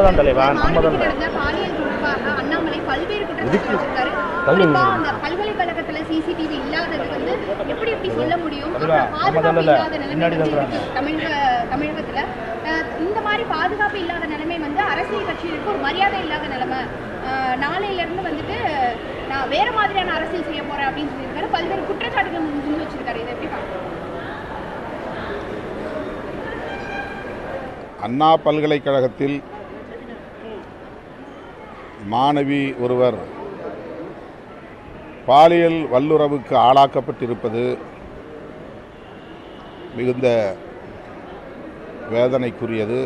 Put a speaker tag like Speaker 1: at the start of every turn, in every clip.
Speaker 1: உண்மைதான் தலைவா, நம்ம தான்
Speaker 2: பாலியல் தொடர்பாக அண்ணாமலை பல்வேறு குற்றச்சாட்டு வச்சிருக்காரு. குறிப்பா அந்த பல்கலைக்கழகத்துல சிசிடிவி இல்லாதது வந்து எப்படி சொல்ல முடியும்? பாதுகாப்பு இல்லாத நிலைமை தமிழகத்துல இந்த மாதிரி பாதுகாப்பு இல்லாத நிலைமை வந்து அரசியல் கட்சிகளுக்கு ஒரு மரியாதை இல்லாத நிலைமை. நாளையில இருந்து வந்துட்டு நான் வேற மாதிரியான அரசியல் செய்ய போறேன் அப்படின்னு சொல்லியிருக்காரு. பல்வேறு குற்றச்சாட்டுகள் முன் வச்சிருக்காரு. இதை எப்படி பார்க்கணும்?
Speaker 3: அண்ணா பல்கலைக்கழகத்தில் மாணவி ஒருவர் பாலியல் வல்லுறவுக்கு ஆளாக்கப்பட்டிருப்பது மிகுந்த வேதனைக்குரியது.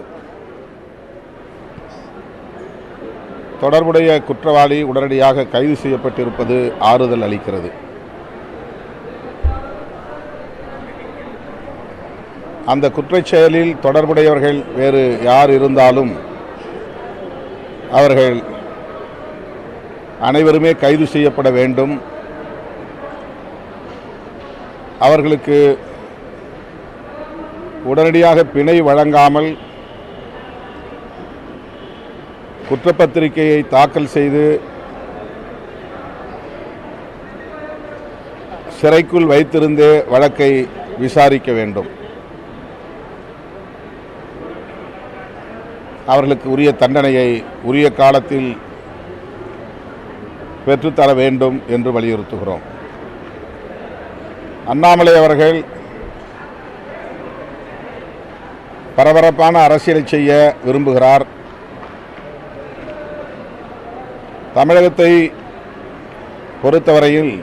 Speaker 3: தொடர்புடைய குற்றவாளி உடனடியாக கைது செய்யப்பட்டிருப்பது ஆறுதல் அளிக்கிறது. அந்த குற்றச் செயலில் தொடர்புடையவர்கள் வேறு யார் இருந்தாலும் அவர்கள் அனைவருமே கைது செய்யப்பட வேண்டும். அவர்களுக்கு உடனடியாக பிணை வழங்காமல் குற்றப்பத்திரிகையை தாக்கல் செய்து சிறைக்குள் வைத்திருந்தே வழக்கை விசாரிக்க வேண்டும். அவர்களுக்கு உரிய தண்டனையை உரிய காலத்தில் பெற்றுத்தர வேண்டும் என்று வலியுறுத்துகிறோம். அண்ணாமலை அவர்கள் பரபரப்பான அரசியலை செய்ய விரும்புகிறார். தமிழகத்தை பொறுத்தவரையில்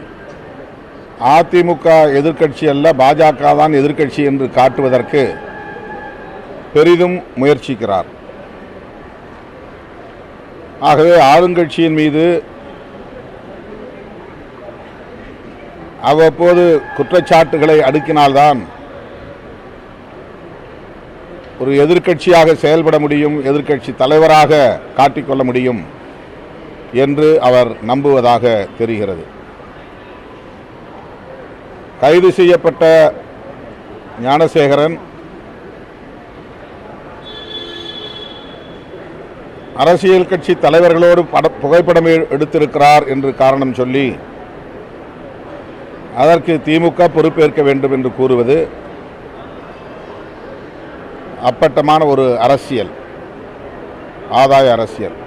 Speaker 3: அதிமுக எதிர்க்கட்சி அல்ல, பாஜக தான் எதிர்க்கட்சி என்று காட்டுவதற்கு பெரிதும் முயற்சிக்கிறார். ஆகவே ஆளுங்கட்சியின் மீது அவ்வப்போது குற்றச்சாட்டுகளை அடுக்கினால்தான் ஒரு எதிர்க்கட்சியாக செயல்பட முடியும், எதிர்க்கட்சி தலைவராக காட்டிக்கொள்ள முடியும் என்று அவர் நம்புவதாக தெரிகிறது. கைது செய்யப்பட்ட ஞானசேகரன் அரசியல் கட்சி தலைவர்களோடு புகைப்படம் எடுத்திருக்கிறார் என்று காரணம் சொல்லி அதற்கு திமுக பொறுப்பேற்க வேண்டும் என்று கூறுவது அப்பட்டமான ஒரு அரசியல், ஆதாய அரசியல்.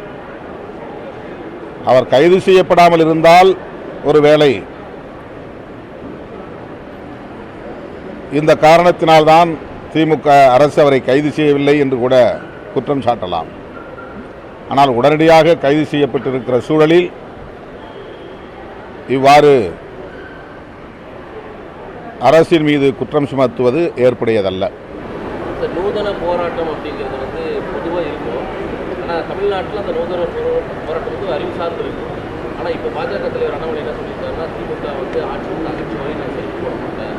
Speaker 3: அவர் கைது செய்யப்படாமல் இருந்தால் ஒருவேளை இந்த காரணத்தினால்தான் திமுக அரசு அவரை கைது செய்யவில்லை என்று கூட குற்றம் சாட்டலாம். ஆனால் உடனடியாக கைது செய்யப்பட்டிருக்கிற சூழலில் இவ்வாறு அரசின் மீது குற்றம் சுமத்துவது ஏற்புடையதல்ல.
Speaker 4: நூதன போராட்டம் அப்படிங்கிறது வந்து பொதுவாக இருக்கும். ஆனால் தமிழ்நாட்டில் அந்த நூதன போராட்டம் வந்து அறிவு சார்ந்து இருக்கும். ஆனால் இப்போ பாஜக தலைவர் அண்ணாமலை என்ன சொல்லியிருக்காருன்னா, திமுக வந்து ஆட்சி வந்து அகற்சி வரை நான் செலுத்தி போட மாட்டேன்,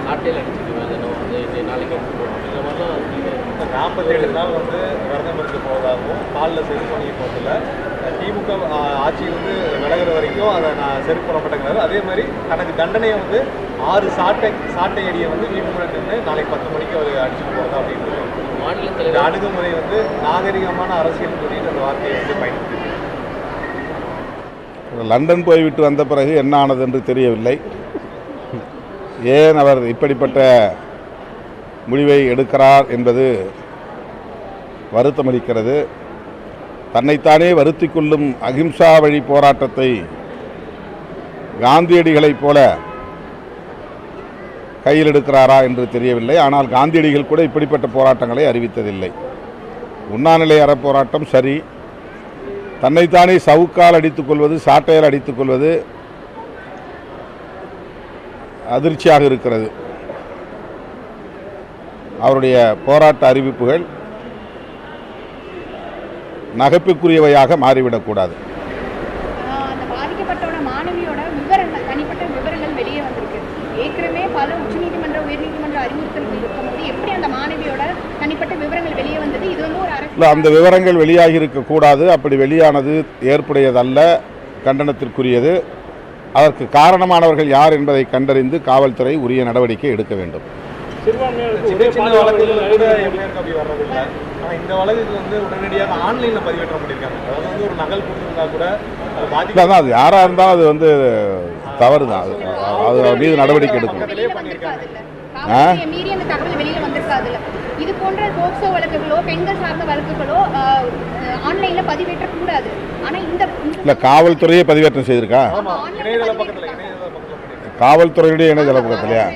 Speaker 4: நாட்டையில் அடிச்சுக்குவேன், வந்து நாளைக்கு அடிச்சுக்குவோம் அப்படிங்கிற மாதிரிலாம்
Speaker 5: 47 நாள் வந்து விரதம் இருக்க போவதாகவும் காலில் செருப்பு பண்ணி போதில் திமுக ஆட்சியிலிருந்து விலகிற வரைக்கும் அதை நான் செருப்பு பண்ண மாட்டேங்கிறாரு. அதே மாதிரி தனக்கு தண்டனையை வந்து 6 சாட்டை அடியை வந்து வீட்டுக்கு நாளைக்கு 10 மணிக்கு அவர் அடிச்சுட்டு போகிறதா அப்படின்றது மாநிலத்தில் இந்த அணுகுமுறை வந்து நாகரிகமான அரசியல் குறித்து அந்த வார்த்தையை வந்து பயன்படுத்தி
Speaker 3: லண்டன் போய்விட்டு வந்த பிறகு என்ன ஆனது என்று தெரியவில்லை. ஏன் அவர் இப்படிப்பட்ட முடிவை எடுக்கிறார் என்பது வருத்தமளிக்கிறது. தன்னைத்தானே வருத்திக் கொள்ளும் அகிம்சா வழி போராட்டத்தை காந்தியடிகளைப் போல கையில் எடுக்கிறாரா என்று தெரியவில்லை. ஆனால் காந்தியடிகள் கூட இப்படிப்பட்ட போராட்டங்களை அறிவித்ததில்லை. உண்ணாநிலை அறப்போராட்டம் சரி, தன்னைத்தானே சவுக்கால் அடித்துக் கொள்வது, சாட்டையால் அடித்துக் கொள்வது அதிர்ச்சியாக இருக்கிறது. அவருடைய போராட்ட அறிவிப்புகள் நகைப்புக்குரியவையாக மாறிவிடக்கூடாது.
Speaker 2: அந்த பாதிக்கப்பட்டோட மாணவியோட விவரங்கள், தனிப்பட்ட விவரங்கள் வெளியே வந்திருக்கு. ஏற்கனவே பல உச்சநீதிமன்ற உயர்நீதிமன்ற அறிவுறுத்தல்கள் இருக்கும்போது எப்படி அந்த மாணவியோட தனிப்பட்ட விவரங்கள் வெளியே வந்தது? இது வந்து ஒரு அரசு
Speaker 3: அந்த விவரங்கள் வெளியாகி இருக்கக்கூடாது. அப்படி வெளியானது ஏற்புடையதல்ல, கண்டனத்திற்குரியது. அதற்கு காரணமானவர்கள் யார் என்பதை கண்டறிந்து காவல்துறை உரிய நடவடிக்கை எடுக்க வேண்டும்.
Speaker 5: சின்ன சின்ன வழக்குகள் கூட எம்எல்ஏருக்கு அப்படி வர்றதில்லை. ஆனால் இந்த வழக்குக்கு வந்து உடனடியாக ஆன்லைனில் பதிவேற்றம் பண்ணியிருக்காங்க. அதாவது வந்து ஒரு நகல் கொடுத்துருந்தா கூட அது
Speaker 3: அதான் அது யாராக இருந்தாலும் அது வந்து தவறு தான். அது மீது நடவடிக்கை எடுக்கணும்.
Speaker 2: காவல்துறையை மீறி அந்த தகவல் வெளியில வந்திருக்காதுல்ல. இது போன்ற போக்சோ வழக்குகளோ பெண்கள் சார்ந்த வழக்குகளோ ஆன்லைன்ல பதிவேற்ற கூடாது. ஆனா இந்த
Speaker 3: இல்லை காவல்துறையே பதிவேற்றம் செய்திருக்கா?
Speaker 5: இணையதள பக்கத்தில் பண்ணியிருக்காங்க.
Speaker 3: காவல்துறையுடைய இணையதள பக்கத்துலையா?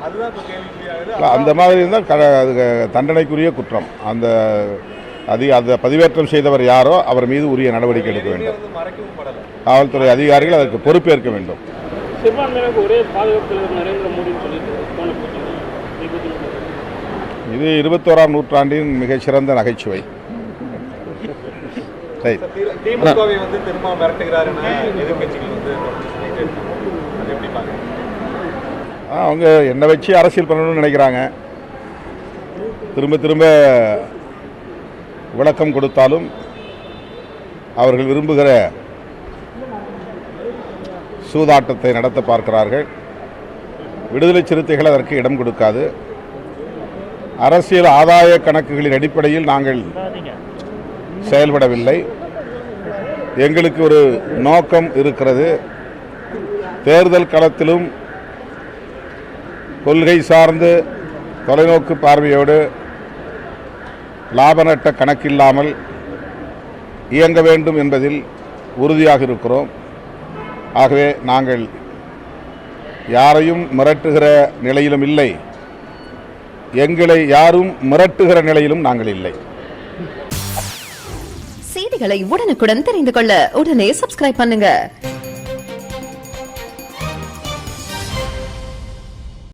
Speaker 5: அதுதான் இப்போ கேள்விக்குறியாகுது.
Speaker 3: அந்த மாதிரி இருந்தால் அது தண்டனைக்குரிய குற்றம். அந்த பதிவேற்றம் செய்தவர் யாரோ அவர் மீது உரிய நடவடிக்கை எடுக்க வேண்டும்.
Speaker 5: மறைக்கவும் படலை.
Speaker 3: காவல்துறை அதிகாரிகள் அதற்கு பொறுப்பேற்க வேண்டும்.
Speaker 1: சிறுபான்மையினருக்கு ஒரே பாதுகாப்பு நரேந்திர மோடின்னு சொல்லிட்டு
Speaker 3: இது 21ஆம் நூற்றாண்டின் மிகச்சிறந்த நகைச்சுவை.
Speaker 5: திமுகவை வந்து திரும்ப மிரட்டுகிறாருன்னு எதிர்கட்சிகள் வந்து சொல்லிட்டு இருக்காங்க. அது எப்படி பார்க்குறீங்க?
Speaker 3: அவங்க என்னை வச்சு அரசியல் பண்ணணும்னு நினைக்கிறாங்க. திரும்ப திரும்ப விளக்கம் கொடுத்தாலும் அவர்கள் விரும்புகிற சூதாட்டத்தை நடத்த பார்க்கிறார்கள். விடுதலை சிறுத்தைகள் அதற்கு இடம் கொடுக்காது. அரசியல் ஆதாய கணக்குகளின் அடிப்படையில் நாங்கள் செயல்படவில்லை. எங்களுக்கு ஒரு நோக்கம் இருக்கிறது. தேர்தல் களத்திலும் கொள்கை சார்ந்து தொலைநோக்கு பார்வையோடு லாப நட்ட கணக்கில்லாமல் இயங்க வேண்டும் என்பதில் உறுதியாக இருக்கிறோம். ஆகவே நாங்கள் யாரையும் மிரட்டுகிற நிலையிலும் இல்லை, எங்களை யாரும் மிரட்டுகிற நிலையிலும் நாங்கள் இல்லை.
Speaker 6: செய்திகளை உடனுக்குடன் தெரிந்து கொள்ள உடனே சப்ஸ்கிரைப் பண்ணுங்க.